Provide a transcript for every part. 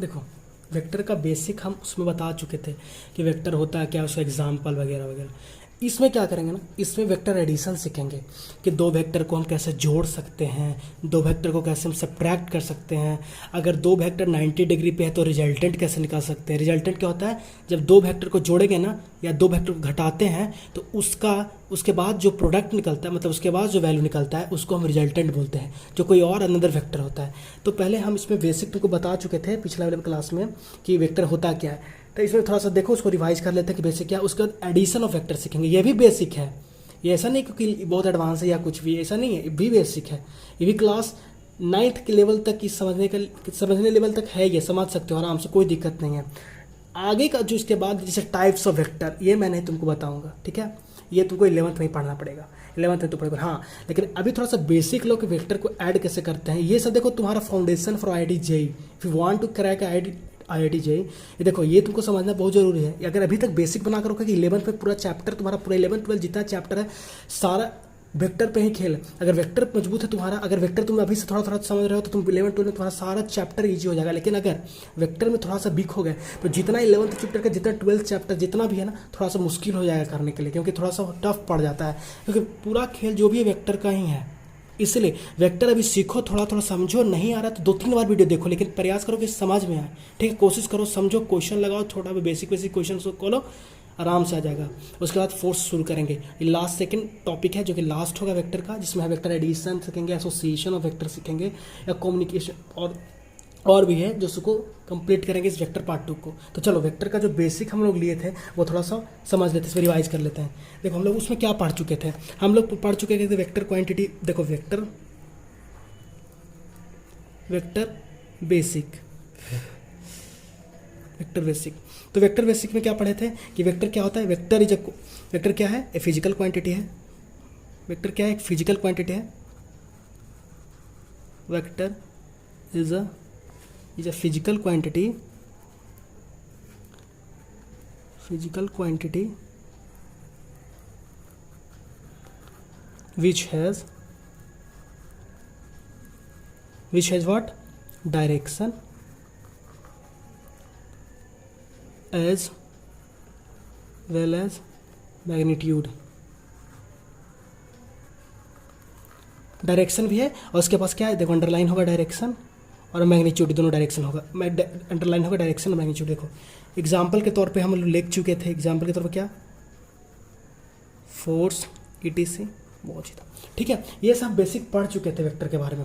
देखो वेक्टर का बेसिक हम उसमें बता चुके थे कि वेक्टर होता है क्या, उसका एग्जाम्पल वगैरह वगैरह। इसमें क्या करेंगे ना, इसमें वेक्टर एडिशन सीखेंगे कि दो वेक्टर को हम कैसे जोड़ सकते हैं, दो वेक्टर को कैसे हम सब्ट्रैक्ट कर सकते हैं। अगर दो वेक्टर 90 डिग्री पे है तो रिजल्टेंट कैसे निकाल सकते हैं। रिजल्टेंट क्या होता है, जब दो वेक्टर को जोड़ेंगे ना या दो वेक्टर को घटाते हैं तो उसके बाद जो प्रोडक्ट निकलता है, मतलब उसके बाद जो वैल्यू निकलता है उसको हम रिजल्टेंट बोलते हैं, जो कोई और अनदर वेक्टर होता है। तो पहले हम इसमें बेसिक तुमको बता चुके थे पिछला वाले क्लास में कि वेक्टर होता क्या है। तो इसमें थोड़ा सा देखो, उसको रिवाइज कर लेते हैं कि बेसिक क्या है। उसके बाद एडिशन ऑफ वेक्टर सीखेंगे, ये भी बेसिक है, ये ऐसा नहीं क्योंकि बहुत एडवांस है या कुछ भी, ऐसा नहीं है, ये भी बेसिक है। ये भी क्लास 9th के लेवल तक की समझने लेवल तक है, ये समझ सकते हो आराम से, कोई दिक्कत नहीं है। आगे का जो इसके बाद जैसे टाइप्स ऑफ वेक्टर, ये मैं नहीं तुमको बताऊंगा, ठीक है, ये तुमको 11th में ही पढ़ना पड़ेगा, 11th में तो पड़ेगा हाँ। लेकिन अभी थोड़ा सा बेसिक लो कि वेक्टर को ऐड कैसे करते हैं। ये सब देखो तुम्हारा foundation for IIT JEE, if you want to crack IIT JEE, ये देखो ये तुमको समझना बहुत जरूरी है। अगर अभी तक बेसिक बना कर रखो कि 11th में पूरा चैप्टर तुम्हारा, पूरा 11th 12 जितना चैप्टर है सारा वेक्टर पे ही खेल। अगर वेक्टर मजबूत है तुम्हारा, अगर वेक्टर तुम अभी से थोड़ा थोड़ा समझ रहे हो तो तुम 11th 12 में तुम्हारा सारा चैप्टर इजी हो जाएगा। लेकिन अगर वेक्टर में थोड़ा सा वीक हो गए तो जितना 11th चैप्टर का, जितना 12th चैप्टर जितना भी है ना, थोड़ा सा मुश्किल हो जाएगा करने के लिए, क्योंकि थोड़ा सा टफ पड़ जाता है, क्योंकि पूरा खेल जो भी है वेक्टर का ही है। इसलिए वेक्टर अभी सीखो, थोड़ा थोड़ा समझो, नहीं आ रहा तो 2-3 बार वीडियो देखो, लेकिन प्रयास करो कि समझ में आए, ठीक है। कोशिश करो, समझो, क्वेश्चन लगाओ, थोड़ा बेसिक क्वेश्चन खोलो, आराम से आ जाएगा। उसके बाद फोर्स शुरू करेंगे, ये लास्ट सेकंड टॉपिक है जो कि लास्ट होगा वेक्टर का, जिसमें हम वेक्टर एडिशन सीखेंगे, एसोसिएशन ऑफ वेक्टर सीखेंगे, या कम्युनिकेशन और भी है जो उसको कंप्लीट करेंगे इस वेक्टर पार्ट 2 को। तो चलो वेक्टर का जो बेसिक हम लोग लिए थे वो थोड़ा सा समझ लेते हैं, इसमें रिवाइज कर लेते हैं। देखो हम लोग उसमें क्या पढ़ चुके थे, हम लोग पढ़ चुके थे वेक्टर क्वांटिटी। देखो वेक्टर बेसिक, वेक्टर बेसिक। तो वेक्टर बेसिक में क्या पढ़े थे कि वेक्टर क्या होता है। वेक्टर क्या है, ए फिजिकल क्वांटिटी है। वेक्टर क्या है, एक फिजिकल क्वांटिटी है। Vector is a physical quantity which has what, direction as well as magnitude। Direction भी है और उसके पास क्या है, देखो अंडरलाइन होगा डायरेक्शन और मैग्नीट्यूड, दोनों डायरेक्शन होगा, अंडरलाइन होगा डायरेक्शन और मैग्नीट्यूड। देखो एग्जाम्पल के तौर पे हम लोग लिख चुके थे, एग्जाम्पल के तौर पे क्या, फोर्स, ETC, बहुत ही था, ठीक है। ये सब बेसिक पढ़ चुके थे वेक्टर के बारे में,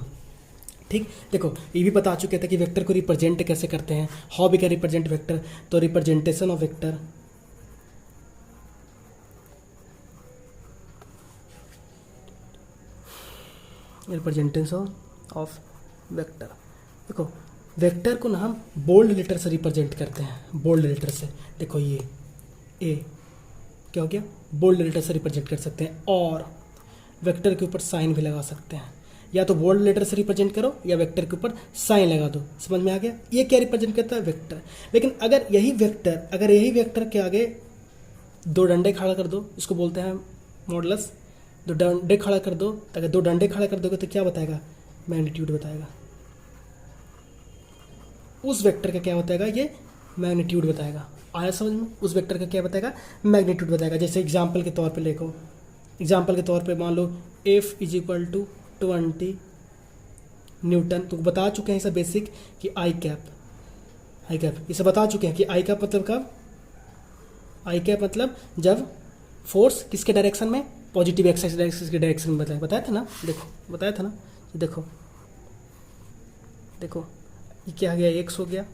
ठीक। देखो ये भी बता चुके थे कि वेक्टर को रिप्रेजेंट कैसे करते हैं, how we can represent vector. तो रिप्रेजेंटेशन ऑफ वेक्टर, देखो वेक्टर को ना हम बोल्ड लेटर से रिप्रेजेंट करते हैं, बोल्ड लेटर से। देखो ये ए क्या हो गया, बोल्ड लेटर से रिप्रेजेंट कर सकते हैं, और वेक्टर के ऊपर साइन भी लगा सकते हैं। या तो बोल्ड लेटर से रिप्रेजेंट करो या वेक्टर के ऊपर साइन लगा दो, समझ में आ गया। ये क्या रिप्रेजेंट करता है, वेक्टर। लेकिन अगर यही वेक्टर के आगे दो डंडे खड़ा कर दो, इसको बोलते हैं मॉडुलस। दो डंडे खड़ा कर दो, अगर दो डंडे खड़ा कर दोगे तो क्या बताएगा, मैग्नीट्यूड बताएगा। उस वेक्टर का क्या बताएगा, ये मैग्नीट्यूड बताएगा। आया समझ में, उस वेक्टर का क्या बताएगा, मैग्नीट्यूड बताएगा। जैसे एग्जाम्पल के तौर पे देखो, एग्जाम्पल के तौर पे मान लो F = 20 न्यूटन। तो बता चुके हैं सब बेसिक कि आई कैप इसे बता चुके हैं कि आई कैप मतलब कब, आई कैप मतलब जब फोर्स किसके डायरेक्शन में, पॉजिटिव एक्स एक्सिस के डायरेक्शन में बताया था ना। देखो बताया था ना, देखो ये क्या आ गया, एक्स हो गया,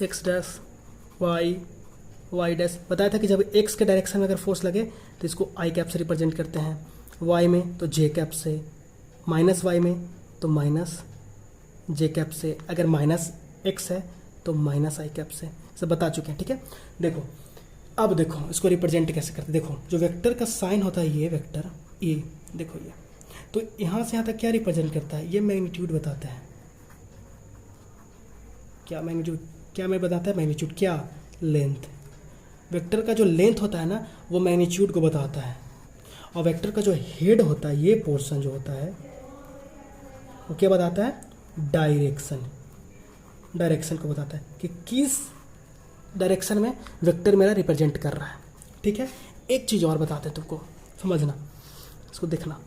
एक्स डैश, वाई डैश। बताया था कि जब एक्स के डायरेक्शन में अगर फोर्स लगे तो इसको आई कैप से रिप्रेजेंट करते हैं, वाई में तो जे कैप से, माइनस वाई में तो माइनस जे कैप से, अगर माइनस एक्स है तो माइनस आई कैप से। सब बता चुके हैं, ठीक है। देखो अब देखो इसको रिप्रेजेंट कैसे करते हैं। देखो जो वेक्टर का साइन होता है, ये वेक्टर, ये देखो ये, तो यहाँ से यहाँ तक क्या रिप्रेजेंट करता है, ये मैग्नीट्यूड बताता है। क्या मैग्नीट्यूड, क्या मैं बताता है मैग्नीट्यूड, क्या लेंथ। वेक्टर का जो लेंथ होता है ना वो मैग्नीट्यूड को बताता है, और वेक्टर का जो हेड होता है, ये पोर्शन जो होता है वो क्या बताता है, डायरेक्शन। डायरेक्शन को बताता है कि किस डायरेक्शन में वेक्टर मेरा रिप्रेजेंट कर रहा है। ठीक है, एक चीज़ और बताते हैं तुमको, समझना, इसको देखना।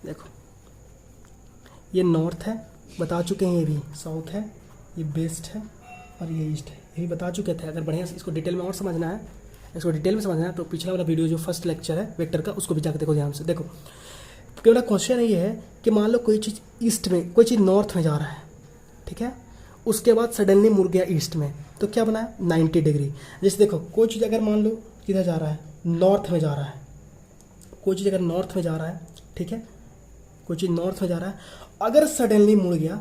देखो ये नॉर्थ है, बता चुके हैं, ये भी साउथ है, ये वेस्ट है और ये ईस्ट है, यही बता चुके थे। अगर बढ़िया से इसको डिटेल में और समझना है, इसको डिटेल में समझना है तो पिछला वाला वीडियो जो फर्स्ट लेक्चर है वेक्टर का, उसको भी जाकर देखो ध्यान से। देखो केवल क्वेश्चन ये है कि मान लो कोई चीज़ ईस्ट में, कोई चीज़ नॉर्थ में जा रहा है, ठीक है, उसके बाद सडनली मुड़ गया ईस्ट में, तो क्या बना है 90 डिग्री। जैसे देखो कोई चीज़ अगर मान लो किधर जा रहा है, नॉर्थ में जा रहा है, कोई चीज़ अगर नॉर्थ में जा रहा है, ठीक है, कोई चीज़ नॉर्थ में जा रहा है, अगर सडनली मुड़ गया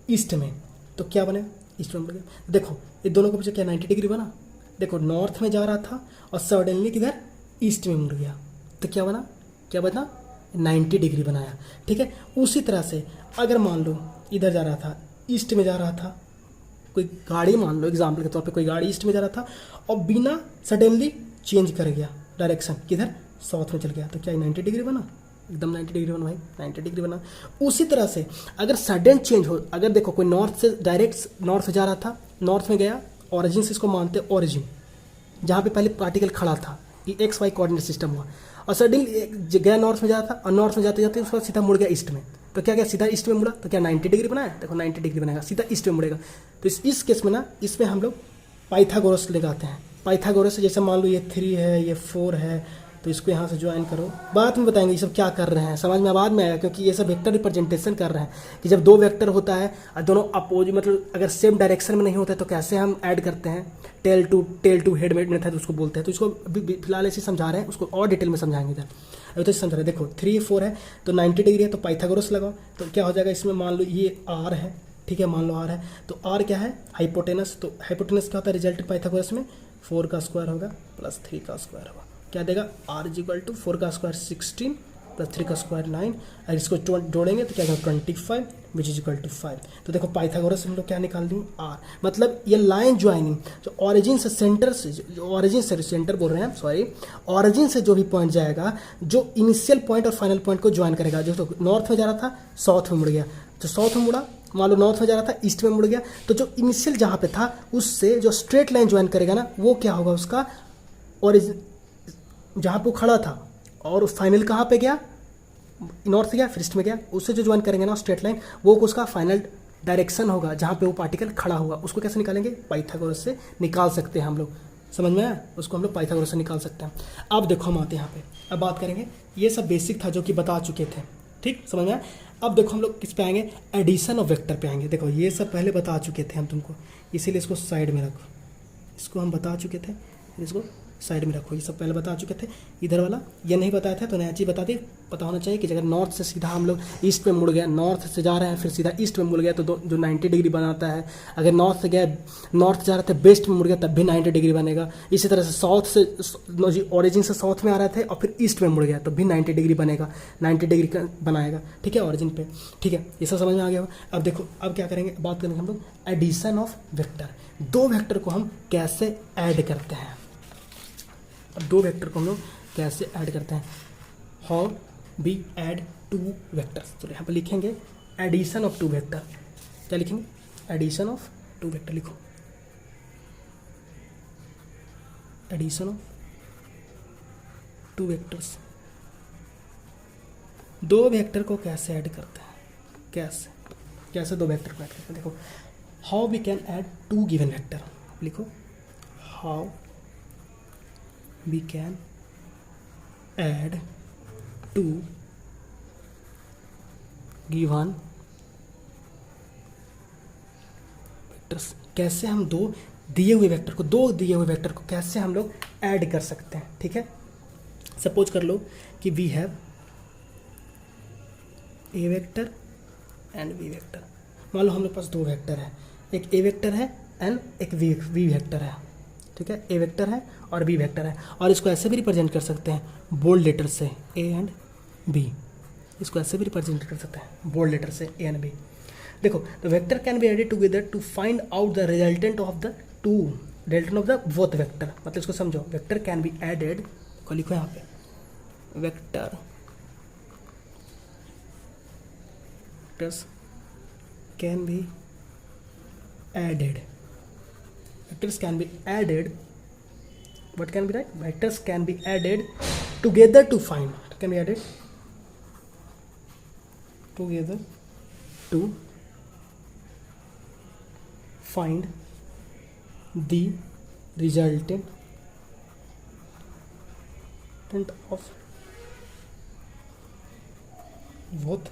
ईस्ट में तो क्या बने, ईस्ट में मुड़ गया। देखो ये दोनों के पीछे क्या 90 डिग्री बना। देखो नॉर्थ में जा रहा था और सडनली किधर ईस्ट में मुड़ गया, तो क्या बना, क्या बना 90 डिग्री बनाया। ठीक है, उसी तरह से अगर मान लो इधर जा रहा था, ईस्ट में जा रहा था, कोई गाड़ी मान लो एग्जाम्पल के तौर पे कोई गाड़ी ईस्ट में जा रहा था और बिना सडनली चेंज कर गया डायरेक्शन, किधर साउथ में चल गया, तो क्या 90 डिग्री बना, एकदम 90 डिग्री बना भाई, 90 डिग्री बना। उसी तरह से अगर सडन चेंज हो, अगर देखो कोई नॉर्थ से डायरेक्ट नॉर्थ जा रहा था, नॉर्थ में गया, ऑरिजिन से इसको मानते हैं, ऑरिजिन जहाँ पे पहले पार्टिकल खड़ा था, ये एक्स वाई कोऑर्डिनेट सिस्टम हुआ, और सडनली गया नॉर्थ में जा रहा था और नॉर्थ में जाते जाते उसके बाद सीधा मुड़ गया ईस्ट में, तो क्या सीधा ईस्ट में मुड़ा, तो क्या 90 डिग्री बनाया, देखो 90 डिग्री बनाएगा, सीधा ईस्ट में मुड़ेगा। तो इस केस में ना, इसमें हम लोग पाइथागोरस लगाते हैं। पाइथागोरस से जैसे मान लो ये 3 है, ये 4 है, तो इसको यहाँ से ज्वाइन करो। बाद में बताएंगे ये सब क्या कर रहे हैं, समझ में बाद में आएगा, क्योंकि ये सब वेक्टर रिप्रेजेंटेशन कर रहे हैं कि जब दो वेक्टर होता है और दोनों अपोज, मतलब अगर सेम डायरेक्शन में नहीं होता है तो कैसे हम ऐड करते हैं, टेल टू हेड मेथड उसको बोलते हैं। तो इसको फिलहाल ऐसे समझा रहे हैं, उसको और डिटेल में समझाएंगे इधर। अभी तो समझ रहे हैं, देखो 3 4 है तो 90 डिग्री है, तो पाइथागोरस लगाओ, तो क्या हो जाएगा इसमें, मान लो ये आर है, ठीक है, मान लो आर है, तो आर क्या है, हाइपोटेनस। तो हाइपोटेनस क्या होता है रिजल्ट पाइथागोरस में, 4 का स्क्वायर होगा प्लस 3 का स्क्वायर होगा, क्या देगा, आर इज इक्वल टू 4 का स्क्वायर 16 प्लस 3 का स्क्वायर 9, और इसको जोड़ेंगे तो क्या होगा 25 विच इज इक्वल टू 5। तो देखो पाइथागोरस हम लोग क्या निकाल देंगे, आर, मतलब ये लाइन ज्वाइनिंग जो ऑरिजिन से सेंटर से, जो ऑरिजिन से सेंटर बोल रहे हैं सॉरी, ऑरिजिन से जो भी पॉइंट जाएगा, जो इनिशियल पॉइंट और फाइनल पॉइंट को ज्वाइन करेगा। जो तो नॉर्थ में जा रहा था साउथ में मुड़ गया, तो साउथ में मुड़ा, मान लो नॉर्थ में जा रहा था ईस्ट में मुड़ गया, तो जो इनिशियल जहाँ पे था उससे जो स्ट्रेट लाइन ज्वाइन करेगा ना, वो क्या होगा उसका ऑरिजिन, जहाँ पे खड़ा था, और फाइनल कहाँ पे गया, नॉर्थ गया फिर ईस्ट में गया, उससे जो ज्वाइन करेंगे ना स्ट्रेट लाइन, वो उसका फाइनल डायरेक्शन होगा जहाँ पे वो पार्टिकल खड़ा होगा। उसको कैसे निकालेंगे, पाइथागोरस से निकाल सकते हैं हम लोग, समझ में आया, उसको हम लोग पाइथागोरस से निकाल सकते हैं। अब देखो हम आते हैं यहाँ पे, अब बात करेंगे, ये सब बेसिक था जो कि बता चुके थे, ठीक, समझ में आया। अब देखो हम लोग किस पे आएंगे, एडिशन ऑफ वेक्टर पे आएंगे। देखो ये सब पहले बता चुके थे हम तुमको, इसीलिए इसको साइड में रखो, इसको हम बता चुके थे, इसको साइड में रखो, ये सब पहले बता चुके थे। इधर वाला ये नहीं बताया था तो नया चीज़ बता दी, पता होना चाहिए कि अगर नॉर्थ से सीधा हम लोग ईस्ट में मुड़ गया, नॉर्थ से जा रहे हैं फिर सीधा ईस्ट में मुड़ गया तो जो 90 डिग्री बनाता है। अगर नॉर्थ से गया, नॉर्थ जा रहे थे वेस्ट में मुड़ गया तब भी 90 डिग्री बनेगा। इसी तरह से साउथ से ऑरिजिन से साउथ में आ रहे थे और फिर ईस्ट में मुड़ गया तो भी 90 डिग्री बनेगा, 90 डिग्री का बनाएगा, ठीक है, ऑरिजिन पे, ठीक है, ये सब समझ में आ गया। अब देखो अब क्या करेंगे, बात करेंगे हम लोग एडिशन ऑफ वेक्टर। दो वेक्टर को हम कैसे ऐड करते हैं, अब दो वेक्टर को हम लोग कैसे ऐड करते हैं, how we add two vectors. तो यहाँ पर लिखेंगे एडिशन ऑफ टू वेक्टर, क्या लिखेंगे, एडिशन ऑफ टू वेक्टर लिखो, एडिशन ऑफ टू वेक्टर्स। दो वेक्टर को कैसे ऐड करते हैं, कैसे कैसे दो वेक्टर को ऐड करते हैं, देखो how we can add two given vector, लिखो how we can add two given vectors। कैसे हम दो दिए हुए वेक्टर को कैसे हम लोग ऐड कर सकते हैं, ठीक है। सपोज कर लो कि we have A vector and B vector. मान लो हम लोग पास दो वेक्टर है, एक ए वेक्टर है एंड एक वी वेक्टर है, ठीक है, ए वेक्टर है और बी वेक्टर है, और इसको ऐसे भी रिप्रेजेंट कर सकते हैं बोल्ड लेटर से ए एंड बी, इसको ऐसे भी रिप्रेजेंट कर सकते हैं बोल्ड लेटर से ए एंड बी। देखो the vector can be added together to find out the resultant of the resultant of the both vector. मतलब इसको समझो, वेक्टर कैन बी एडेड को लिखो यहाँ पे, vector can B added. Vectors can be added. What can be right? Vectors can be added together to find. Can be added together to find the resultant of both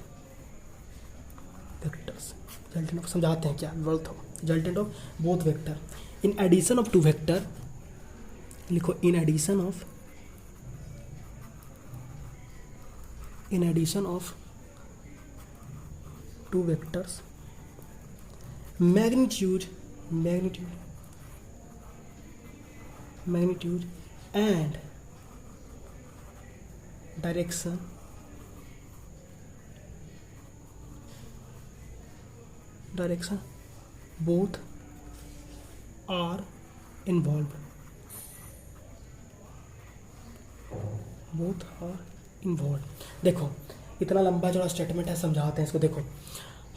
vectors. Resultant of समझाते हैं क्या बोलते हो. Resultant of both vector. In addition of two vector, लिखो in addition of two vectors, magnitude and direction both are involved. देखो इतना लंबा जो स्टेटमेंट है समझाते हैं इसको. देखो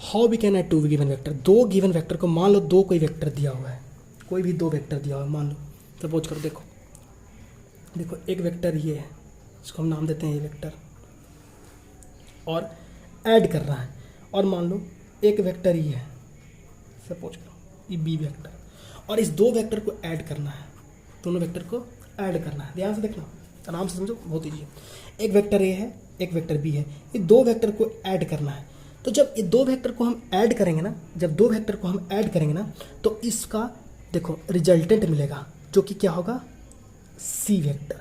how we can add two given vector. दो गिवन वेक्टर को मान लो, दो कोई वेक्टर दिया हुआ है, कोई भी दो वेक्टर दिया हुआ है मान लो. सपोज करो देखो एक वेक्टर ये है, इसको हम नाम देते हैं ये वेक्टर, और ऐड कर रहा है. और मान लो एक वेक्टर ये है, सपोज करो ये बी वेक्टर, और इस दो वेक्टर को ऐड करना है, दोनों वेक्टर को ऐड करना है. ध्यान से देखना, आराम से समझो, बहुत ईजी है. एक वेक्टर ए है, एक वेक्टर बी है, ये दो वेक्टर को ऐड करना है. तो जब ये दो वेक्टर को हम ऐड करेंगे ना, तो इसका देखो रिजल्टेंट मिलेगा जो कि क्या होगा, सी वेक्टर.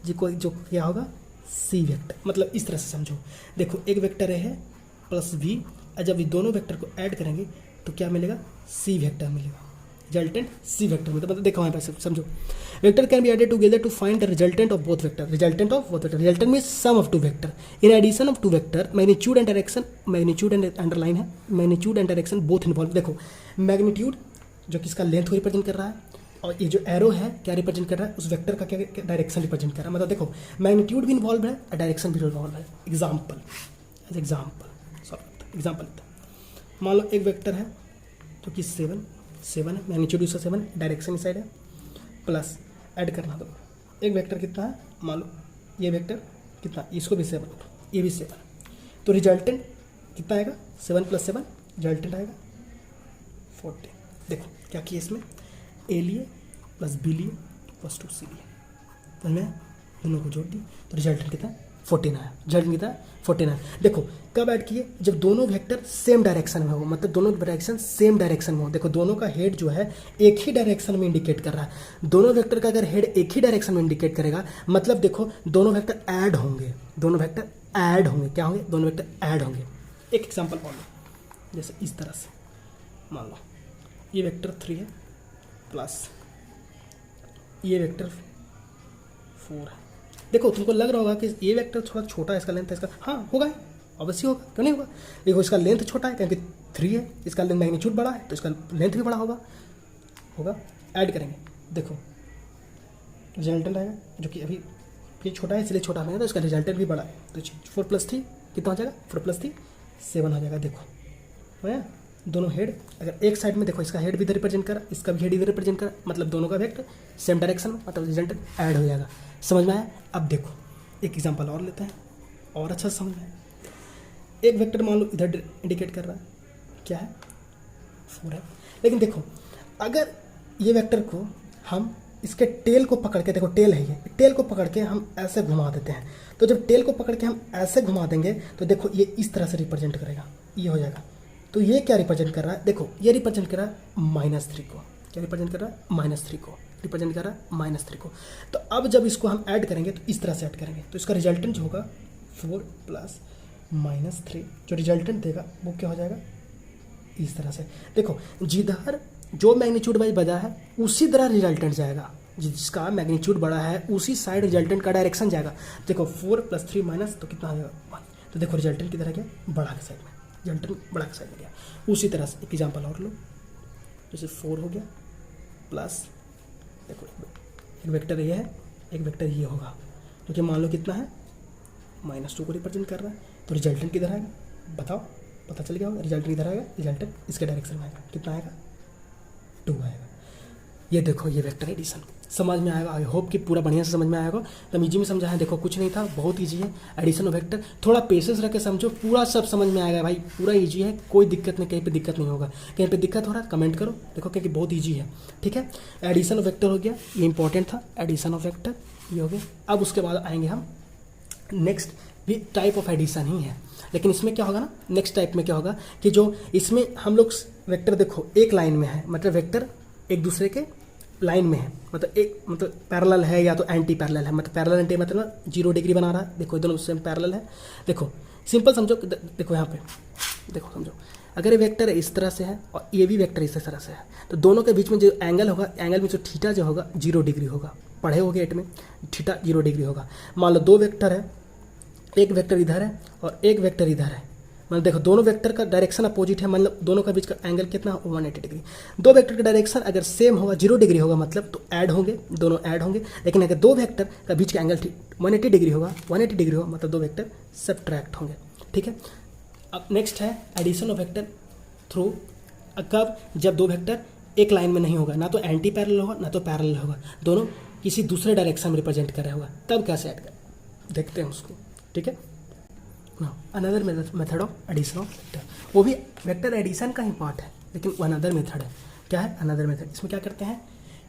जो क्या होगा, सी वेक्टर. मतलब इस तरह से समझो. देखो एक वेक्टर ए है प्लस बी, और जब ये दोनों वेक्टर को ऐड करेंगे तो क्या मिलेगा, सी वेक्टर मिलेगा. रिजल्टेंट सी वेक्टर मतलब देखो हमारे पास समझो. Vector can be added together to find the resultant of both vector. Resultant means sum of two vector. In addition of two vector, magnitude and direction, magnitude and underline है, magnitude and direction both involve. देखो magnitude जो कि इसका length को represent कर रहा है, और ये जो एरो है क्या रिप्रेजेंट कर रहा है, उस वेक्टर का क्या डायरेक्शन रिप्रेजेंट कर रहा है. मतलब देखो मैग्नीट्यूड भी इन्वॉल्व है और डायरेक्शन भी इन्वॉल्व है. एग्जाम्पल मान लो एक वेक्टर है जो कि 7 है, मैग्नीट्यूड उसका 7, डायरेक्शन इस साइड है, प्लस ऐड करना. दो एक वेक्टर कितना है, मान लो ये वेक्टर कितना, इसको भी 7, ये भी 7, तो रिजल्टेंट कितना आएगा, 7 + 7 रिजल्टेंट आएगा 40. देखो क्या किया इसमें, ए लिए प्लस बी लिए प्लस 2 सी लिए, तो मैं दोनों को जोड़ दी तो रिजल्टेंट कितना है, 14 आया. रिजल्टेंट कितना है, 14 आया. देखो कब ऐड किए, जब दोनों वेक्टर सेम डायरेक्शन में हो, मतलब दोनों डायरेक्शन सेम डायरेक्शन में हो. देखो दोनों का हेड जो है एक ही डायरेक्शन में इंडिकेट कर रहा है. दोनों वेक्टर का अगर हेड एक ही डायरेक्शन में इंडिकेट करेगा, मतलब देखो दोनों वेक्टर ऐड होंगे. क्या होंगे, दोनों वेक्टर ऐड होंगे. एक एग्जाम्पल और लो, जैसे इस तरह से मान लो ये वेक्टर 3 है प्लस ये वेक्टर 4 है. देखो तुमको लग रहा होगा कि ये वेक्टर थोड़ा छोटा है, इसका लेंथ है, इसका हाँ होगा, अवश्य होगा, क्यों नहीं होगा. देखो इसका लेंथ छोटा है क्योंकि 3 है, इसका लेंथ मैग्नीट्यूड बड़ा है तो इसका लेंथ भी बड़ा होगा. ऐड करेंगे, देखो रिजल्टेंट आएगा जो कि अभी ये छोटा है इसलिए छोटा बनेगा, तो इसका रिजल्टेंट भी बड़ा है. तो 4 + 3 कितना हो जाएगा, 4 + 3 7 हो जाएगा. देखो है दोनों हेड, अगर एक साइड में देखो इसका हेड भी इधर रिप्रेजेंट करा, इसका भी हेड इधर रिप्रेजेंट करा, मतलब दोनों का वेक्टर सेम डायरेक्शन में, मतलब रिजल्टेंट ऐड हो जाएगा. समझ में आया. अब देखो एक एग्जांपल और लेते हैं और अच्छा समझ में. एक वेक्टर मान लो इधर इंडिकेट कर रहा है, क्या है, 4 है. लेकिन देखो अगर ये वेक्टर को हम इसके टेल को पकड़ के, देखो टेल है ये, टेल को पकड़ के हम ऐसे घुमा देते हैं, तो जब टेल को पकड़ के हम ऐसे घुमा देंगे तो देखो ये इस तरह से रिप्रेजेंट करेगा, ये हो जाएगा. तो ये क्या रिप्रेजेंट कर रहा है, देखो ये रिप्रेजेंट कर रहा है -3 को. क्या रिप्रेजेंट कर रहा है, -3 को रिप्रेजेंट कर रहा है, -3 को. तो अब जब इसको हम ऐड करेंगे तो इस तरह से ऐड करेंगे, तो इसका रिजल्टेंट जो होगा 4 + -3, जो रिजल्टेंट देगा वो क्या हो जाएगा, इस तरह से. देखो जिधर जो मैग्नीट्यूड वाइज बजा है उसी तरह रिजल्टेंट जाएगा, जिसका मैग्नीट्यूड बड़ा है उसी साइड रिजल्टेंट का डायरेक्शन जाएगा. देखो 4 + 3 माइनस तो कितना आ जाएगा 1. तो देखो रिजल्टेंट किधर आ गया, बड़ा के साइड में, रिजल्टेंट बड़ा के साइड में गया. उसी तरह से एक एग्जाम्पल और लो, जैसे 4 हो गया प्लस, देखो एक वेक्टर ये है, एक वेक्टर ये होगा, क्योंकि मान लो कितना है, -2 को रिप्रेजेंट कर रहा है. तो रिजल्टेंट किधर आएगा, बताओ, पता चल गया होगा. रिजल्टेंट किधर आएगा, रिजल्टेंट इसके डायरेक्शन में आएगा, कितना आएगा 2 आएगा। ये देखो ये वेक्टर एडिशन समझ में आएगा। आई होप कि पूरा बढ़िया से समझ में आएगा। तो इजी में समझा है, देखो कुछ नहीं था, बहुत इजी है एडिशन ऑफ वेक्टर। थोड़ा पेशेंस रख के समझो, पूरा सब समझ में आएगा भाई, पूरा इजी है, कोई दिक्कत नहीं, कहीं पे दिक्कत नहीं होगा। कहीं पे दिक्कत हो रहा है कमेंट करो, देखो क्योंकि बहुत ईजी है। ठीक है, एडिशन ऑफ वेक्टर हो गया, ये इंपॉर्टेंट था, एडिशन ऑफ वेक्टर ये हो गया। अब उसके बाद आएंगे हम नेक्स्ट, भी टाइप ऑफ एडिशन ही है, लेकिन इसमें क्या होगा ना, नेक्स्ट टाइप में क्या होगा कि जो इसमें हम लोग वेक्टर देखो एक लाइन में है, मतलब वेक्टर एक दूसरे के लाइन में है, मतलब एक मतलब पैरेलल है या तो एंटी पैरेलल है। मतलब पैरेलल एंटी मतलब 0 डिग्री बना रहा है, देखो दोनों सेम पैरेलल है। देखो सिंपल समझो, देखो यहाँ पे देखो समझो, अगर ये वेक्टर इस तरह से है और ये भी वेक्टर इस तरह से है, तो दोनों के बीच में जो एंगल होगा, एंगल में जो थीटा जो होगा 0 डिग्री होगा। पढ़े होगे 8 में, थीटा 0 डिग्री होगा। मान लो 2 वेक्टर है, एक वेक्टर इधर है और एक वेक्टर इधर है, मतलब देखो दोनों वेक्टर का डायरेक्शन अपोजिट है, मतलब दोनों का बीच का एंगल कितना 180 डिग्री। दो वेक्टर का डायरेक्शन अगर सेम होगा 0 डिग्री होगा मतलब तो ऐड होंगे, दोनों ऐड होंगे। लेकिन अगर दो वेक्टर का बीच का एंगल 180 डिग्री होगा, 180 डिग्री होगा मतलब दो वेक्टर सब्ट्रैक्ट होंगे। ठीक है, अब नेक्स्ट है एडिशन ऑफ वेक्टर थ्रू। कब, जब दो वेक्टर एक लाइन में नहीं होगा, ना तो एंटी पैरेलल होगा ना तो पैरेलल होगा, दोनों किसी दूसरे डायरेक्शन में रिप्रेजेंट कर रहा होगा, तब कैसे ऐड कर देखते हैं उसको। ठीक है, another method of addition of vector, वो भी वेक्टर एडिशन का ही पार्ट है, लेकिन वो अनदर मेथड है। क्या है अनदर मेथड? इसमें क्या करते हैं,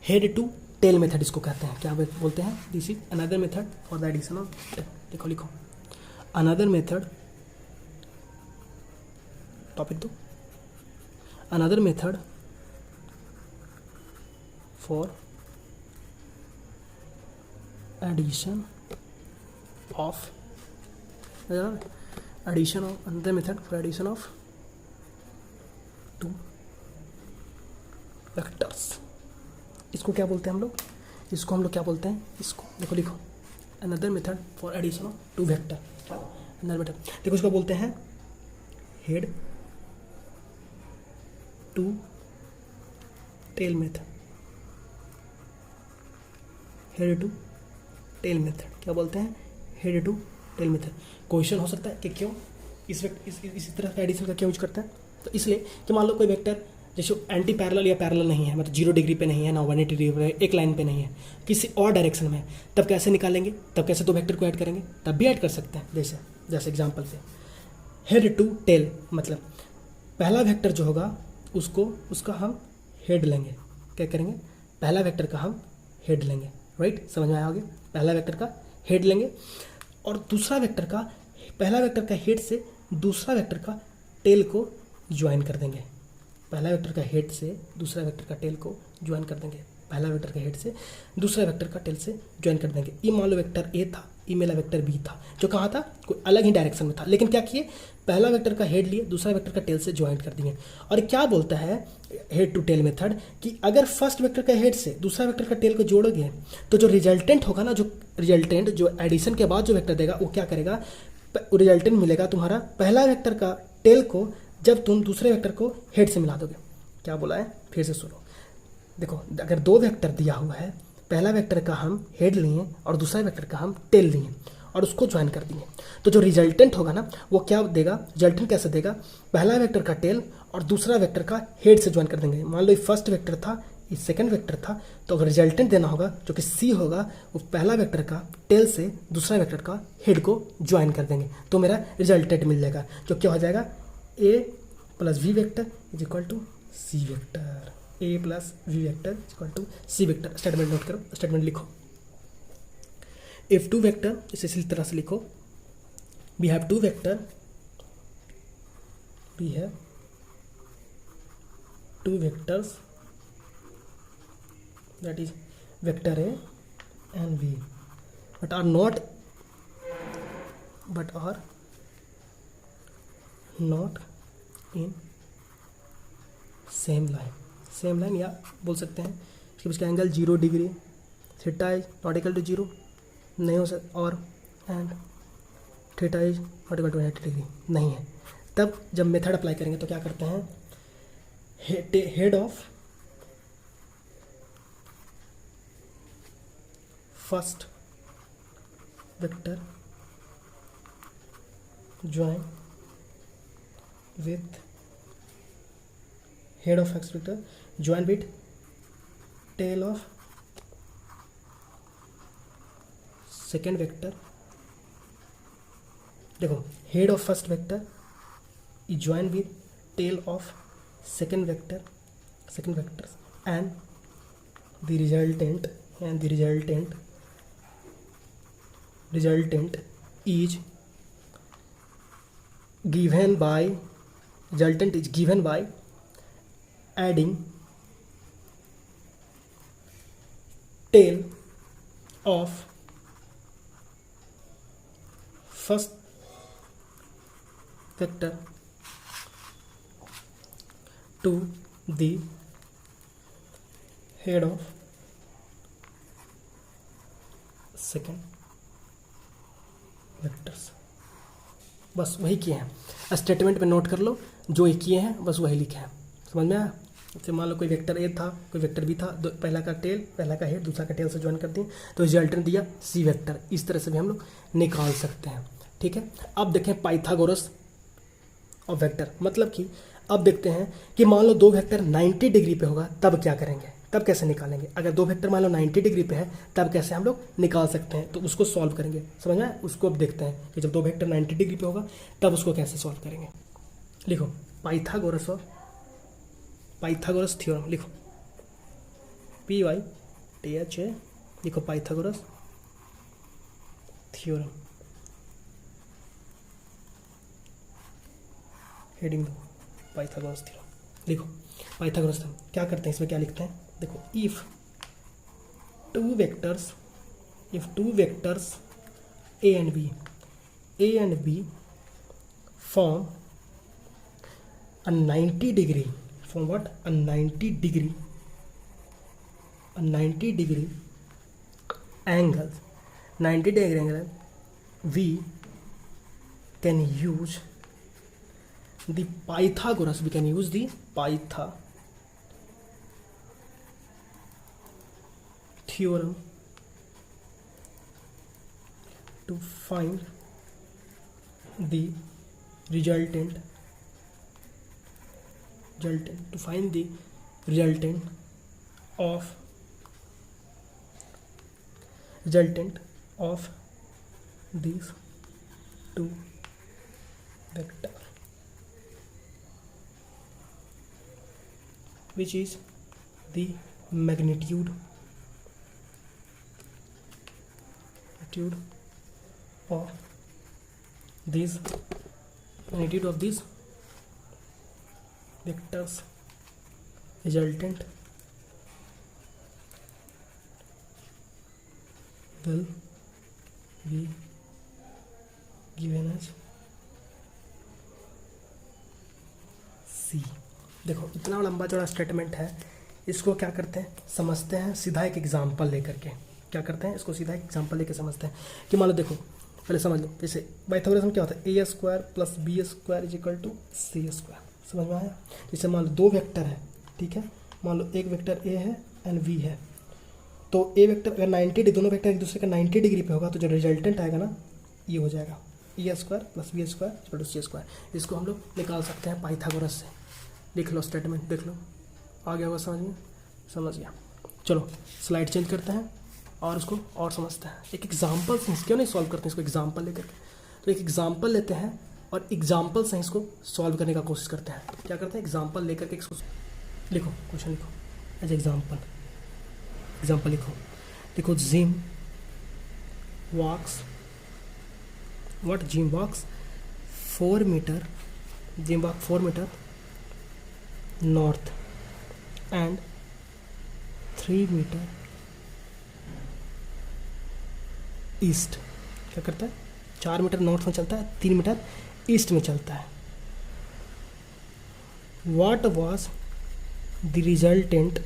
हेड टू टेल मेथड इसको कहते हैं। क्या बोलते हैं, this is another method for the addition of, देखो लिखो अनदर मेथड, टॉपिक दो, another method for addition of, addition of, another method for addition of two vectors. इसको क्या बोलते हैं हम लोग, इसको हम लोग क्या बोलते हैं, इसको देखो लिखो another method for addition of two vector. Another method देखो इसको बोलते हैं head to tail method, head to tail method क्या बोलते हैं, head to tail method. Question हो सकता है कि क्यों इस तरह का एडिशन का क्यों यूज करते हैं, तो इसलिए कि मान लो कोई वेक्टर जैसे एंटी पैरेलल या पैरेलल नहीं है, मतलब 0 डिग्री पे नहीं है ना 180 डिग्री पे, एक लाइन पे नहीं है, किसी और डायरेक्शन में है, तब कैसे निकालेंगे, तब कैसे दो वेक्टर को ऐड करेंगे, तब भी ऐड कर सकते हैं। जैसे एग्जांपल से हेड टू टेल, मतलब पहला वेक्टर जो होगा उसका हम हेड लेंगे। क्या करेंगे, पहला वेक्टर का हम हेड लेंगे, राइट, समझ में आया होगा, पहला वेक्टर का हेड लेंगे और दूसरा वेक्टर का, पहला वेक्टर का हेड से दूसरा वेक्टर का टेल को ज्वाइन कर देंगे। पहला वेक्टर का हेड से दूसरा वेक्टर का टेल को ज्वाइन कर देंगे, पहला वेक्टर का हेड से दूसरा वेक्टर का टेल से ज्वाइन कर देंगे। ये मान लो वेक्टर ए था, ये मेरा वेक्टर बी था, जो कहाँ था, कोई अलग ही डायरेक्शन में था, लेकिन क्या किए, पहला वेक्टर का हेड लिए, दूसरा वेक्टर का टेल से ज्वाइन कर दिए। और क्या बोलता है हेड टू टेल मेथड कि अगर फर्स्ट वेक्टर का हेड से दूसरा वेक्टर का टेल को जोड़ोगे तो जो रिजल्टेंट होगा ना, जो एडिशन के बाद जो वेक्टर देगा वो क्या करेगा, रिजल्टेंट मिलेगा तुम्हारा पहला वेक्टर का टेल को, जब तुम दूसरे वेक्टर को हेड से मिला दोगे। क्या बोला है, फिर से सुनो, देखो अगर दो वेक्टर दिया हुआ है, पहला वेक्टर का हम हेड लिए और दूसरा वेक्टर का हम टेल लिए और उसको ज्वाइन कर दिए, तो जो रिजल्टेंट होगा ना वो क्या देगा, रिजल्टेंट कैसे देगा, पहला वेक्टर का टेल और दूसरा वेक्टर का हेड से ज्वाइन कर देंगे। मान लो ये फर्स्ट वेक्टर था, ये सेकंड वेक्टर था, तो अगर रिजल्टेंट देना होगा जो कि सी होगा, वो पहला वेक्टर का टेल से दूसरा वेक्टर का हेड को ज्वाइन कर देंगे, तो मेरा रिजल्टेंट मिल जाएगा, जो क्या हो जाएगा, A plus V vector is equal to C vector, A plus V vector is equal to C vector. Statement note करो, स्टेटमेंट लिखो, इफ टू वेक्टर, इसे इस तरह से लिखो, we have two vector, we have two vectors that is vector A and V but are not in same line, या बोल सकते हैं इसके बीच का angle 0 degree, theta is not equal to 0 नहीं हो सकता, और and theta is not equal to 180 degree नहीं है। तब जब मेथड अप्लाई करेंगे तो क्या करते हैं, head of first vector join with head of next vector join with tail of second vector, देखो head of first vector is joined with tail of second vectors and the resultant is given by adding tail of first vector to the head of second vectors। बस वही किए हैं, statement में note कर लो, जो ये किए हैं बस वही लिखे हैं। समझ में आया? जैसे मान लो कोई वेक्टर ए था, कोई वेक्टर बी था, पहला का टेल, पहला का हेड, दूसरा का टेल से ज्वाइन कर दिए तो रिजल्टेंट दिया सी वेक्टर। इस तरह से भी हम लोग निकाल सकते हैं। ठीक है, अब देखें पाइथागोरस और वेक्टर, मतलब कि अब देखते हैं कि मान लो दो वेक्टर 90 डिग्री पे होगा तब क्या करेंगे, तब कैसे निकालेंगे। अगर दो वेक्टर मान लो 90 डिग्री पे है तब कैसे हम लोग निकाल सकते हैं, तो उसको सॉल्व करेंगे। समझ में? उसको अब देखते हैं कि जब दो वेक्टर 90 डिग्री पे होगा तब उसको कैसे सॉल्व करेंगे। लिखो पाइथागोरस और पाइथागोरस थ्योरम, लिखो PYTHA, लिखो पाइथागोरस थ्योरम, हेडिंग दो पाइथागोरस थ्योरम। देखो पाइथागोरस थ्योरम क्या करते हैं, इसमें क्या लिखते हैं, देखो if two vectors A and B form a 90 degree, from what, a 90 degree angle, 90 degree angle, we can use the Pythagoras theorem to find the resultant of these two vector, which is the magnitude of these vectors resultant will be given as C। देखो इतना लंबा चौड़ा statement है, इसको क्या करते हैं समझते हैं सीधा एक एग्जांपल लेकर के। क्या करते हैं, इसको सीधा एक एग्जांपल लेकर समझते हैं कि मान लो, देखो पहले समझ लो, जैसे पाइथागोरस में क्या होता है, A² + B² = C²। समझ में आया? जैसे मान लो दो वेक्टर है, ठीक है, मान लो एक वेक्टर ए है एंड बी है, तो ए वेक्टर अगर 90 दोनों वेक्टर एक दूसरे का 90 डिग्री पे होगा तो जो रिजल्टेंट आएगा ना ये हो जाएगा A² + B² = C²। इसको हम लोग निकाल सकते हैं पाइथागोरस से। लिख लो स्टेटमेंट, देख लो आ गया होगा समझ में? समझ गया। चलो स्लाइड चेंज करते हैं और उसको और समझते हैं। एक एग्जाम्पल से क्यों नहीं सॉल्व करते हैं इसको, एग्जाम्पल लेकर के। तो एक एग्जाम्पल लेते हैं और एग्जाम्पल से इसको सॉल्व करने का कोशिश करते हैं। क्या करते हैं, एग्जाम्पल लेकर के इसको लिखो, क्वेश्चन लिखो एज एग्जाम्पल लिखो Jim walks 4 metre north and 3 metre east. क्या करता है, 4 मीटर नॉर्थ में चलता है, 3 मीटर ईस्ट में चलता है। What was the resultant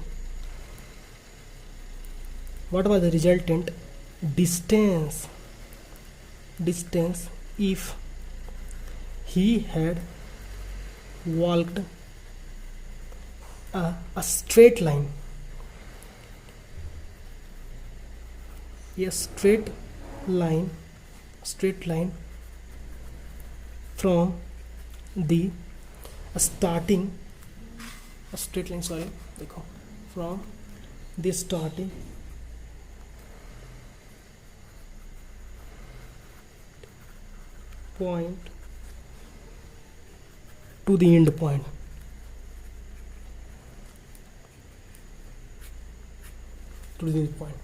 distance if he had walked a straight line from the starting from the starting point to the end point. To the end point,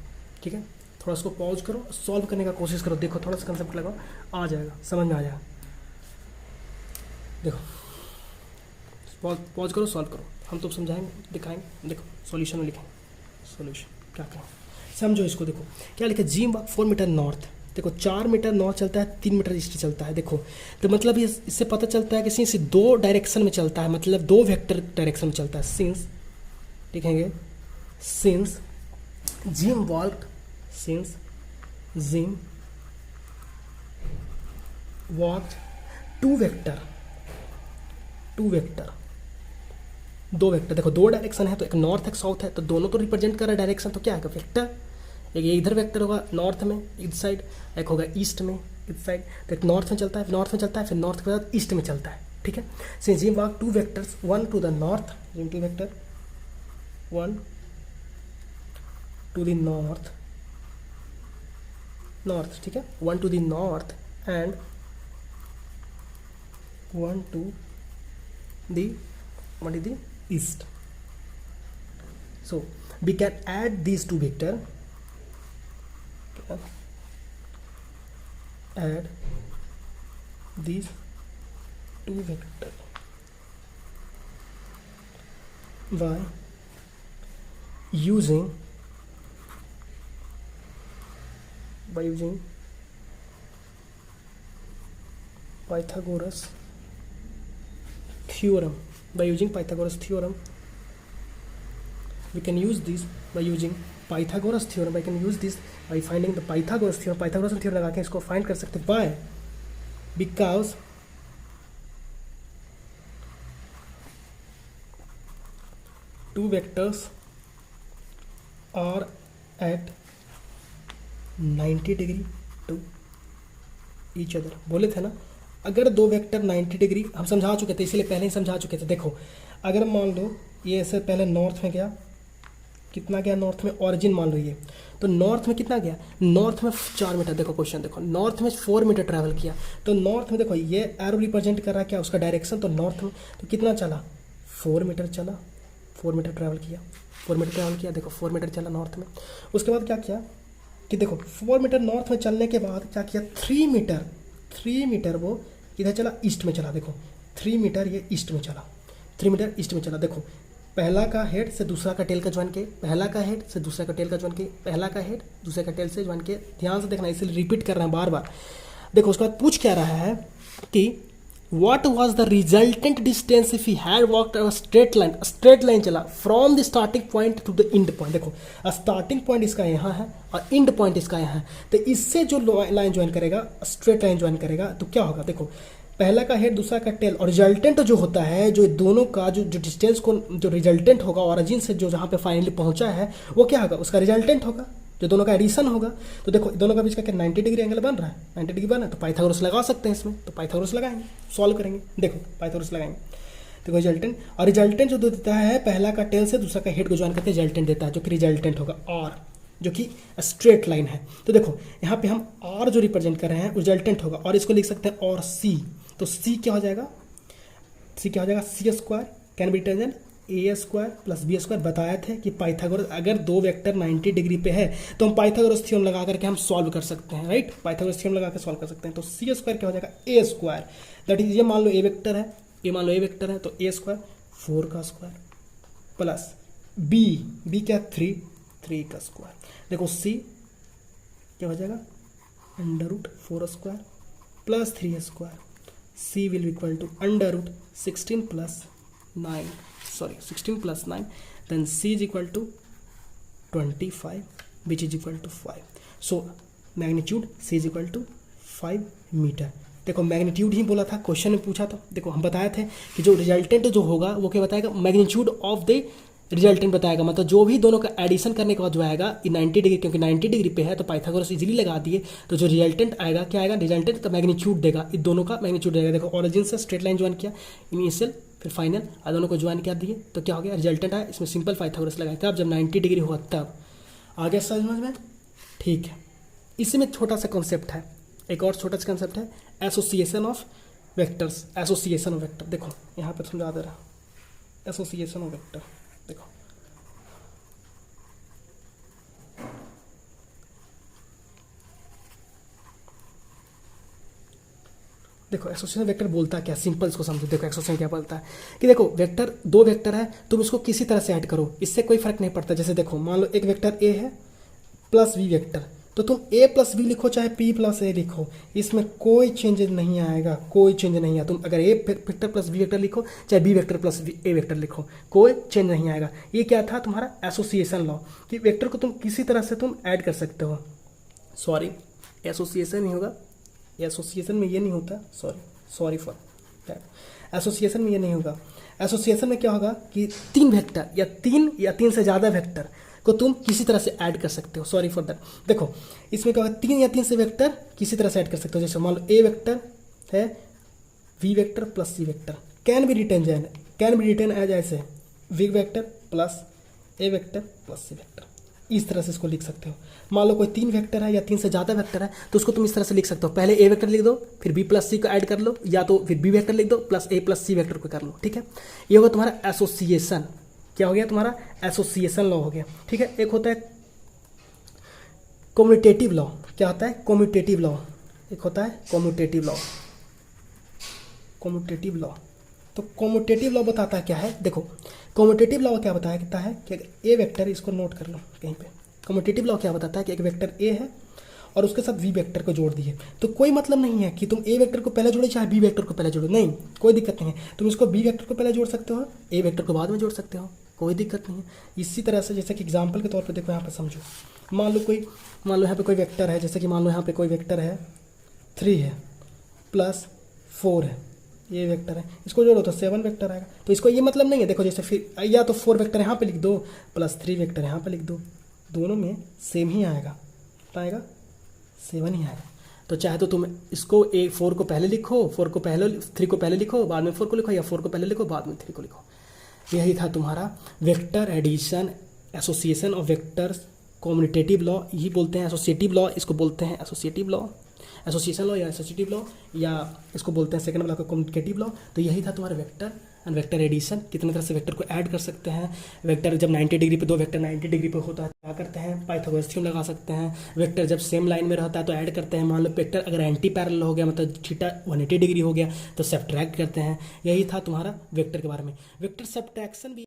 ठीक है। थोड़ा इसको पॉज करो, सॉल्व करने का कोशिश करो, देखो थोड़ा सा कंसेप्ट लगाओ, आ जाएगा, समझ में आ जाएगा। देखो पॉज करो, सॉल्व करो, हम तो समझाएंगे, दिखाएंगे। देखो सॉल्यूशन में लिखेंगे, सॉल्यूशन क्या करें, समझो इसको। देखो क्या लिखा, जी 4 मीटर नॉर्थ, देखो 4 मीटर नॉर्थ चलता है, 3 मीटर ईस्ट चलता है। देखो तो मतलब ये इससे पता चलता है कि सिंस 2 डायरेक्शन में चलता है, मतलब 2 वेक्टर डायरेक्शन में चलता है। सिंस लिखेंगे, since Jim walked, since Jim walked 2 vector, 2 vector, 2 vector. देखो 2 डायरेक्शन है, तो एक नॉर्थ एक साउथ है, तो दोनों तो रिप्रेजेंट कर रहा है डायरेक्शन, तो क्या है वेक्टर। एक इधर वेक्टर होगा नॉर्थ में इस साइड, एक होगा ईस्ट में इस साइड। तो एक नॉर्थ में चलता है, नॉर्थ में चलता है, फिर नॉर्थ के बाद ईस्ट में चलता है, ठीक है। So Jim walk 2 vectors, 1 to the north, Jim 2 vector 1 to the north, north, ठीक है, 1 to the north and 1 to the east. So we can add these 2 vector, add these 2 vector by using Pythagoras theorem. By using Pythagoras theorem, we can use this by using Pythagoras theorem. I can use this by finding the Pythagoras theorem. Pythagoras theorem लगा के इसको find कर सकते हैं। Why? Because two vectors are at 90 degree to each other. बोले थे ना, अगर 2 वेक्टर 90 डिग्री, हम समझा चुके थे, इसलिए पहले ही समझा चुके थे। देखो अगर मान लो ये ऐसे पहले नॉर्थ में गया, कितना गया नॉर्थ में, ऑरिजिन मान लो ये, तो नॉर्थ में कितना गया, नॉर्थ में 4 मीटर। देखो क्वेश्चन देखो, नॉर्थ में 4 मीटर ट्रैवल किया, तो नॉर्थ में देखो ये एरो रिप्रेजेंट कर रहा है क्या, उसका डायरेक्शन, तो नॉर्थ में तो कितना चला, 4 मीटर चला, 4 मीटर ट्रैवल किया, 4 मीटर ट्रैवल किया। देखो 4 मीटर चला नॉर्थ में। उसके बाद क्या किया कि देखो 4 मीटर नॉर्थ में चलने के बाद क्या किया, 3 मीटर वो इधर चला, ईस्ट में चला। देखो 3 मीटर ये ईस्ट में चला, 3 मीटर ईस्ट में चला। देखो पहला का हेड से दूसरा का टेल का ज्वाइन के, पहला का हेड से दूसरा का टेल का ज्वाइन के, पहला का हेड दूसरे का टेल से ज्वाइन के। ध्यान से देखना, इसलिए रिपीट कर रहे हैं बार बार। देखो उसके बाद पूछ क्या रहा है कि what was the resultant distance if he had walked a straight line चला from the starting point to the end point। देखो स्टार्टिंग पॉइंट इसका यहाँ है और एंड पॉइंट इसका यहाँ है, तो इससे जो लाइन ज्वाइन करेगा, स्ट्रेट लाइन ज्वाइन करेगा, तो क्या होगा, देखो पहला का हेड दूसरा का टेल, और रिजल्टेंट जो होता है, जो दोनों का जो डिस्टेंस को जो रिजल्टेंट होगा ऑरिजिन से जो जहाँ पे फाइनली पहुँचा है, वो क्या होगा, उसका रिजल्टेंट होगा, जो दोनों का एडिशन होगा। तो देखो दोनों का बीच का क्या 90 डिग्री एंगल बन रहा है, 90 डिग्री बन रहा है, तो पाइथागोरस लगा सकते हैं इसमें, तो पाइथागोरस लगाएंगे, सॉल्व करेंगे। देखो पाइथागोरस लगाएंगे, देखो रिजल्टेंट, और रिजल्टेंट जो देता है पहला का टेल से दूसरा का हेड को ज्वाइन करके रिजल्टेंट देता है, जो कि रिजल्टेंट होगा और जो कि स्ट्रेट लाइन है। तो देखो यहाँ पे हम आर जो रिप्रेजेंट कर रहे हैं रिजल्टेंट होगा, और इसको लिख सकते हैं और सी। तो सी क्या हो जाएगा, सी क्या हो जाएगा, C square can be written A square plus B square. बताए थे कि पाइथागोरस अगर 2 वेक्टर 90 डिग्री पे है तो हम पाइथागोरस थ्योरम लगा करके हम सॉल्व कर सकते हैं, राइट। पाइथागोरस थ्योरम लगा के सॉल्व कर सकते हैं। तो सी स्क्वायर क्या हो जाएगा, ए स्क्वायर, दैट इज ये मान लो ए वेक्टर है, ये मान लो ए वेक्टर है, तो ए स्क्वायर 4 का स्क्वायर प्लस बी क्या 3 का स्क्वायर। देखो सी क्या हो जाएगा, √4 square plus 3 square. C will equal to √16 plus 9, then c is equal to 25, which is equal to 5. So magnitude c is equal to 5 metre. देखो मैग्नीट्यूड ही बोला था, क्वेश्चन में पूछा था। देखो हम बताए थे कि जो रिजल्टेंट जो होगा वो क्या बताएगा, मैग्नीट्यूड ऑफ द रिजल्टेंट बताएगा, मतलब जो भी दोनों का एडिशन करने के बाद जो आएगा 90 डिग्री, क्योंकि 90 डिग्री पे है तो पाइथागोरस इजीली लगा दिए, तो जो रिजल्टेंट आएगा क्या आएगा, रिजल्टेंट का मैग्नीट्यूड देगा, इन दोनों का मैग्नीट्यूड देगा। देखो ऑरिजिन से स्ट्रेट लाइन ज्वाइन किया इनिशियल, फिर फाइनल, और दोनों को ज्वाइन कर दिए तो क्या हो गया, रिजल्टेंट आया। इसमें सिंपल पाइथागोरस लगाए तब जब 90 डिग्री हुआ तब। आ गया समझ में? ठीक है। इसी में छोटा सा कॉन्सेप्ट है, एक और छोटा सा कॉन्सेप्ट है, association of vectors. Association of vector देखो यहाँ पर समझा दे रहा, एसोसिएशन ऑफ वेक्टर देखो। देखो एसोसिएशन वेक्टर बोलता है क्या, सिंपल इसको समझो। देखो एसोसिएशन क्या बोलता है कि देखो वेक्टर, दो वेक्टर है, तुम उसको किसी तरह से ऐड करो, इससे कोई फर्क नहीं पड़ता। जैसे देखो मान लो एक वेक्टर ए है प्लस बी वेक्टर, तो तुम ए प्लस बी लिखो चाहे पी प्लस ए लिखो, इसमें कोई चेंज नहीं आएगा, कोई चेंज नहीं है। तुम अगर ए वेक्टर प्लस बी वेक्टर लिखो चाहे B vector plus A vector लिखो, कोई चेंज नहीं आएगा। ये क्या था तुम्हारा एसोसिएशन लॉ, कि वेक्टर को तुम किसी तरह से तुम ऐड कर सकते हो। सॉरी एसोसिएशन नहीं होगा, एसोसिएशन में ये नहीं होता, सॉरी फॉर दैट। एसोसिएशन में ये नहीं होगा। एसोसिएशन में क्या होगा कि तीन वेक्टर या तीन से ज़्यादा वेक्टर को तुम किसी तरह से ऐड कर सकते हो। Sorry for that. देखो इसमें क्या होगा, तीन या तीन से वेक्टर किसी तरह से ऐड कर सकते हो। जैसे मान लो ए वेक्टर है V vector plus C vector, can be return as ऐसे V vector plus A vector plus C vector, इस तरह से इसको लिख सकते हो। मान लो कोई तीन वेक्टर है या तीन से ज़्यादा वेक्टर है तो उसको तुम इस तरह से लिख सकते हो, पहले ए वेक्टर लिख दो फिर बी प्लस सी को ऐड कर लो, या तो फिर बी वेक्टर लिख दो प्लस ए प्लस सी वेक्टर को कर लो। ठीक है, ये होगा तुम्हारा एसोसिएशन। क्या हो गया तुम्हारा एसोसिएशन लॉ हो गया। ठीक है, एक होता है कम्यूटेटिव लॉ। क्या होता है कम्यूटेटिव लॉ, एक होता है कम्यूटेटिव लॉ। कम्यूटेटिव लॉ, तो कम्यूटेटिव लॉ बताता है क्या है, देखो कम्यूटेटिव लॉ क्या बताता है कि ए वेक्टर, इसको नोट कर लो कहीं पे। कम्यूटेटिव लॉ क्या बताता है कि एक वेक्टर ए है और उसके साथ वी वेक्टर को जोड़ दिए, तो कोई मतलब नहीं है कि तुम ए वेक्टर को पहले जोड़ो चाहे बी वेक्टर को पहले जोड़ो, नहीं कोई दिक्कत नहीं है। तुम इसको बी वेक्टर को पहले जोड़ सकते हो, ए वेक्टर को बाद में जोड़ सकते हो, कोई दिक्कत नहीं है। इसी तरह से जैसे कि एग्जाम्पल के तौर पर देखो यहाँ पे समझो, मान लो यहाँ पे कोई वेक्टर है, जैसे कि मान लो यहाँ पे कोई वेक्टर है 3 है प्लस 4 है, ये वेक्टर है, इसको जोड़ो तो 7 वेक्टर आएगा। तो इसको ये मतलब नहीं है, देखो जैसे फिर या तो 4 वेक्टर यहाँ पे लिख दो प्लस 3 वेक्टर यहाँ पे लिख दो, दोनों में सेम ही आएगा, क्या आएगा 7 ही आएगा। तो चाहे तो तुम इसको 4 को पहले लिखो, 3 को पहले लिखो बाद में 4 को लिखो, या 4 को पहले लिखो बाद में 3 को लिखो। यही था तुम्हारा vector addition, association of vectors, commutative law यही बोलते हैं, एसोसिएटिव लॉ इसको बोलते हैं, एसोसिएटिव लॉ, एसोसिएशन लॉ या एसोसिएटिव लॉ, या इसको बोलते हैं सेकंड वाला को कम्यूटेटिव लॉ। तो यही था तुम्हारा वेक्टर एंड वेक्टर एडिशन, कितने तरह से वेक्टर को ऐड कर सकते हैं। वेक्टर जब 90 डिग्री पे, दो वेक्टर 90 डिग्री पे होता है क्या करते हैं, पाइथागोरस थ्योरम लगा सकते हैं। वेक्टर जब सेम लाइन में रहता है तो ऐड करते हैं। मान लो वेक्टर अगर एंटी पैरेलल हो गया, मतलब थीटा 180 डिग्री हो गया तो सब्ट्रैक्ट करते हैं। यही था तुम्हारा वेक्टर के बारे में। वेक्टर सब्ट्रैक्शन भी